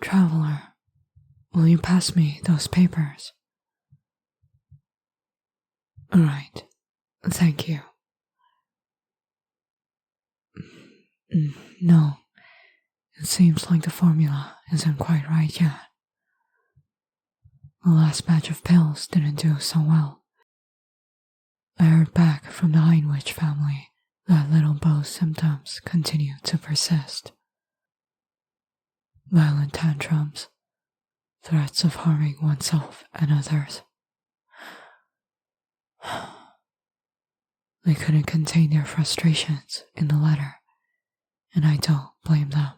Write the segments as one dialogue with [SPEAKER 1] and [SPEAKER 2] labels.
[SPEAKER 1] Traveler, will you pass me those papers? Alright, thank you. No, it seems like the formula isn't quite right yet. The last batch of pills didn't do so well. I heard back from the Heinrich family that little Beau's symptoms continue to persist. Violent tantrums, threats of harming oneself and others. They couldn't contain their frustrations in the letter, and I don't blame them.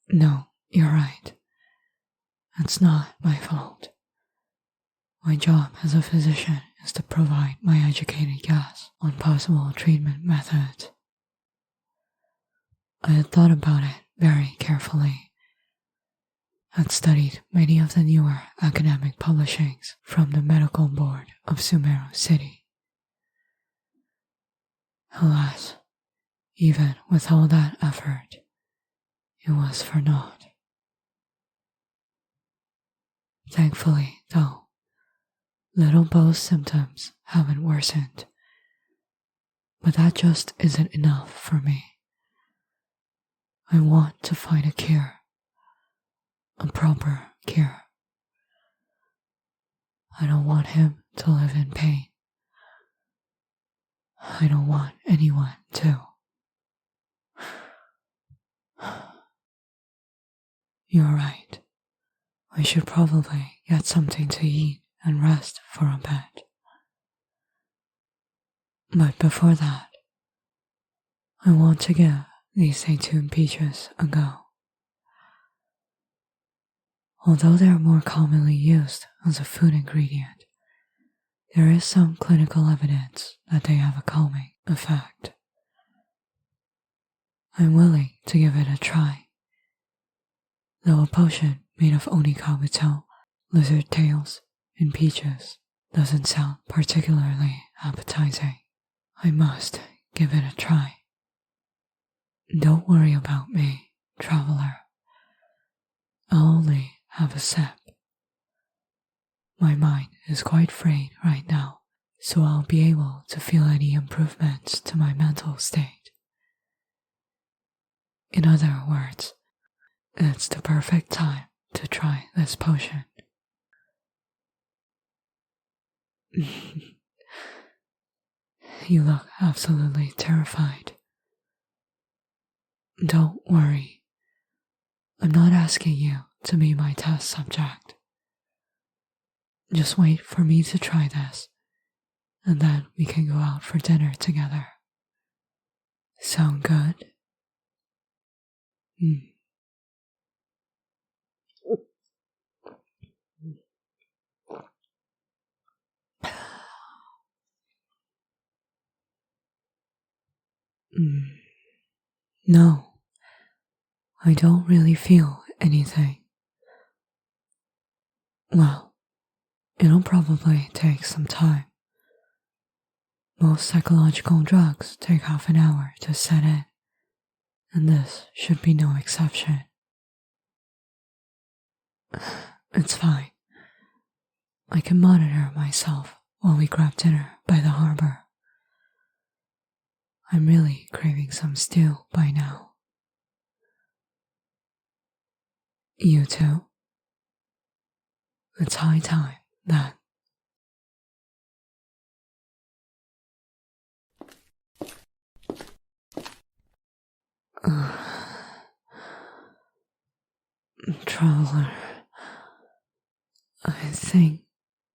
[SPEAKER 1] No, you're right. It's not my fault. My job as a physician is to provide my educated guess on possible treatment methods. I had thought about it very carefully. Had studied many of the newer academic publishings from the medical board of Sumeru City. Alas, even with all that effort, it was for naught. Thankfully, though, little Beau's symptoms haven't worsened, but that just isn't enough for me. I want to find a cure, a proper cure. I don't want him to live in pain. I don't want anyone to. You're right. I should probably get something to eat and rest for a bit. But before that, I want to give these Zaytun peaches a go. Although they are more commonly used as a food ingredient, there is some clinical evidence that they have a calming effect. I'm willing to give it a try, though a potion made of onikabuto, lizard tails, and peaches doesn't sound particularly appetizing. I must give it a try. Don't worry about me, traveler. I'll only have a sip. My mind is quite frayed right now, so I'll be able to feel any improvements to my mental state. In other words, it's the perfect time to try this potion. You look absolutely terrified. Don't worry. I'm not asking you to be my test subject. Just wait for me to try this, and then we can go out for dinner together. Sound good? No, I don't really feel anything. Well, it'll probably take some time. Most psychological drugs take half an hour to set in, and this should be no exception. It's fine. I can monitor myself while we grab dinner by the harbor. I'm really craving some stew by now. You too? It's high time then. Traveler, I think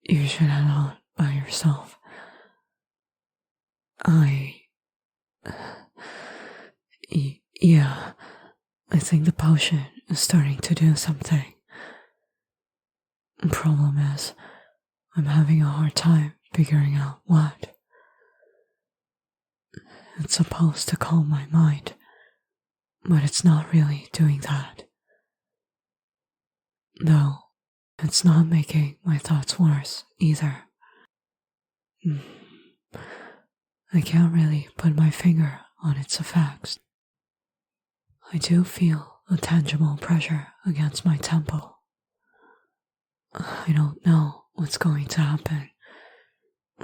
[SPEAKER 1] you should head on by yourself. Yeah, I think the potion is starting to do something. The problem is, I'm having a hard time figuring out what. It's supposed to calm my mind, but it's not really doing that. Though, it's not making my thoughts worse either. I can't really put my finger on its effects. I do feel a tangible pressure against my temple. I don't know what's going to happen,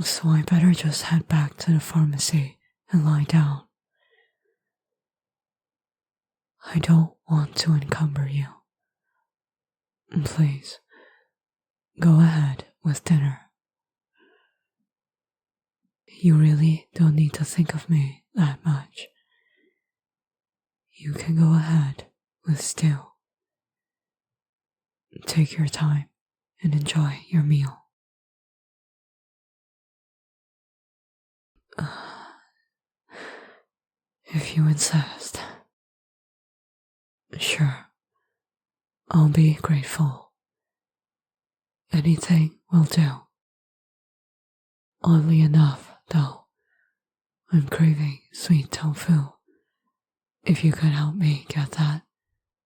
[SPEAKER 1] so I better just head back to the pharmacy and lie down. I don't want to encumber you. Please, go ahead with dinner. You really don't need to think of me that much. You can go ahead with stew. Take your time and enjoy your meal. If you insist. Sure, I'll be grateful. Anything will do. Oddly enough, though, I'm craving sweet tofu. If you could help me get that,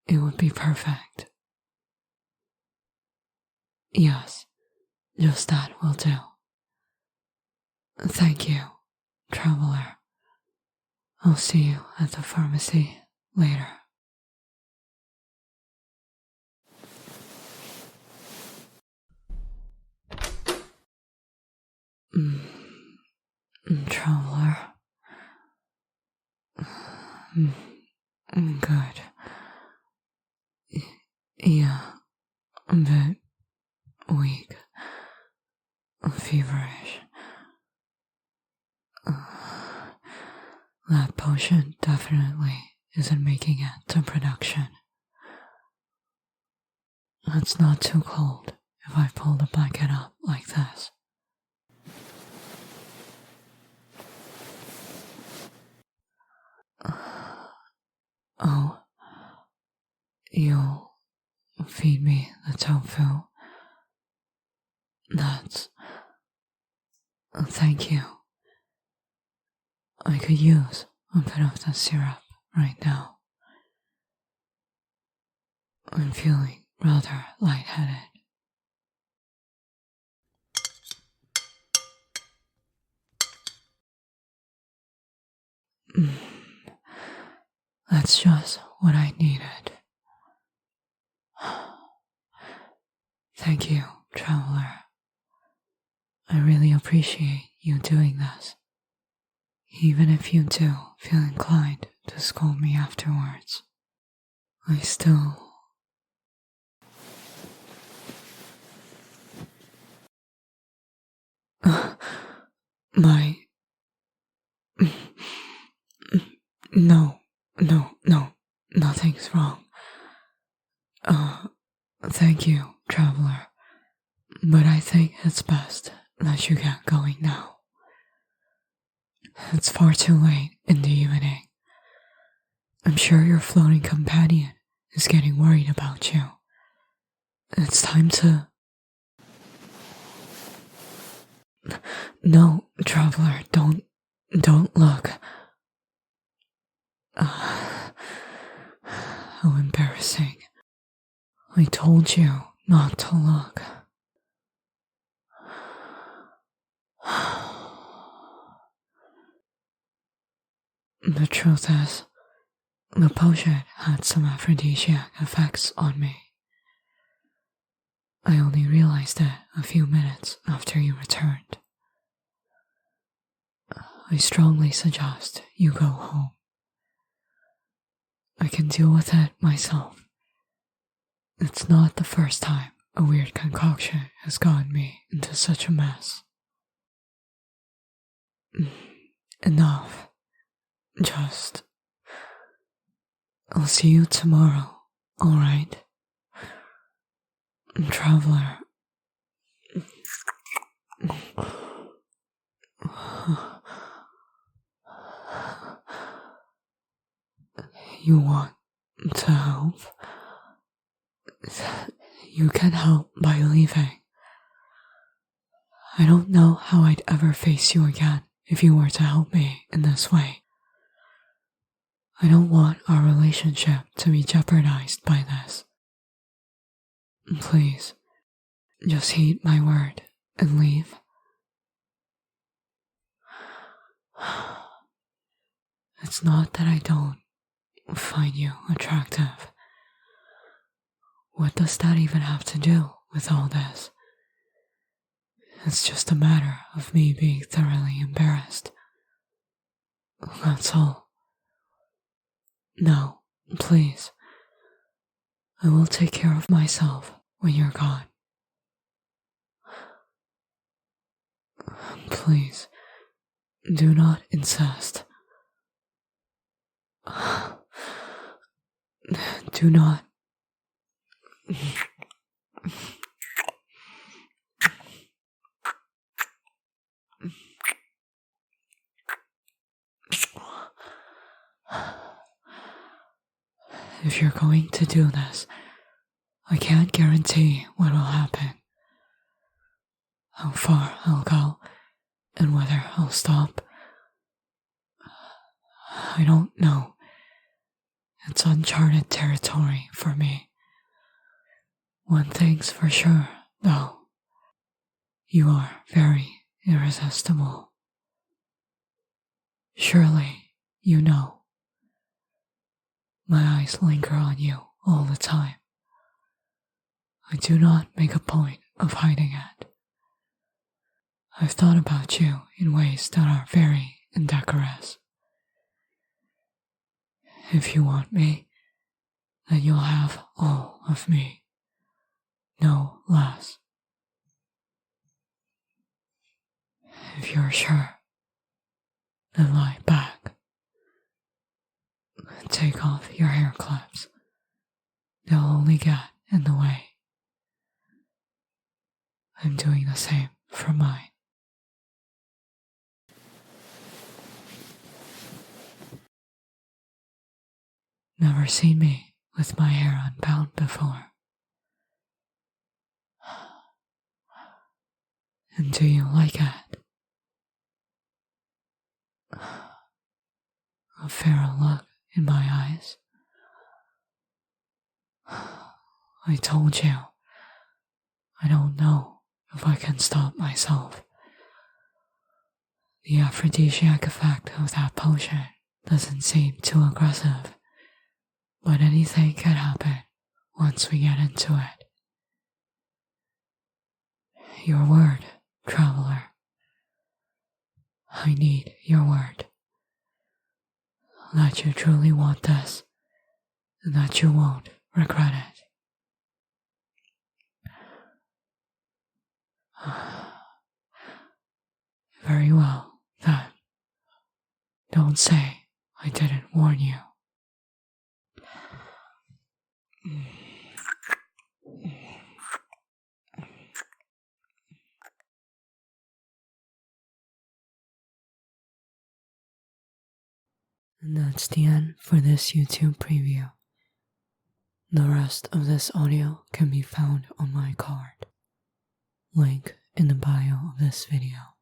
[SPEAKER 1] it would be perfect. Yes, just that will do. Thank you, traveler. I'll see you at the pharmacy later. Traveler. Good. Yeah, a bit weak, feverish. That potion definitely isn't making it to production. It's not too cold if I pull the blanket up like this. Oh, you'll feed me the tofu. That's... Thank you. I could use a bit of the syrup right now. I'm feeling rather lightheaded. That's just what I needed. Thank you, traveler. I really appreciate you doing this. Even if you do feel inclined to scold me afterwards, I still... No, nothing's wrong. Thank you, traveler, but I think it's best that you get going now. It's far too late in the evening. I'm sure your floating companion is getting worried about you. It's time to... No, traveler, don't look. How embarrassing. I told you not to look. The truth is, the potion had some aphrodisiac effects on me. I only realized it a few minutes after you returned. I strongly suggest you go home. I can deal with it myself. It's not the first time a weird concoction has gotten me into such a mess. Enough. Just... I'll see you tomorrow, alright? Traveler. You want to help? You can help by leaving. I don't know how I'd ever face you again if you were to help me in this way. I don't want our relationship to be jeopardized by this. Please, just heed my word and leave. It's not that I don't find you attractive. What does that even have to do with all this? It's just a matter of me being thoroughly embarrassed. That's all. Now, please, I will take care of myself when you're gone. Please, do not insist. Do not. If you're going to do this, I can't guarantee what will happen. How far I'll go, and whether I'll stop. I don't know. It's uncharted territory for me. One thing's for sure, though. You are very irresistible. Surely, you know. My eyes linger on you all the time. I do not make a point of hiding it. I've thought about you in ways that are very indecorous. If you want me, then you'll have all of me. No less. If you're sure, then lie back. Take off your hair clips. They'll only get in the way. I'm doing the same for mine. Never seen me with my hair unbound before. And do you like it? A fairer look in my eyes. I told you, I don't know if I can stop myself. The aphrodisiac effect of that potion doesn't seem too aggressive, but anything can happen once we get into it. Your word, traveler. I need your word. That you truly want this, and that you won't regret it. Very well, then. Don't say I didn't warn you. And that's the end for this YouTube preview. The rest of this audio can be found on my card. Link in the bio of this video.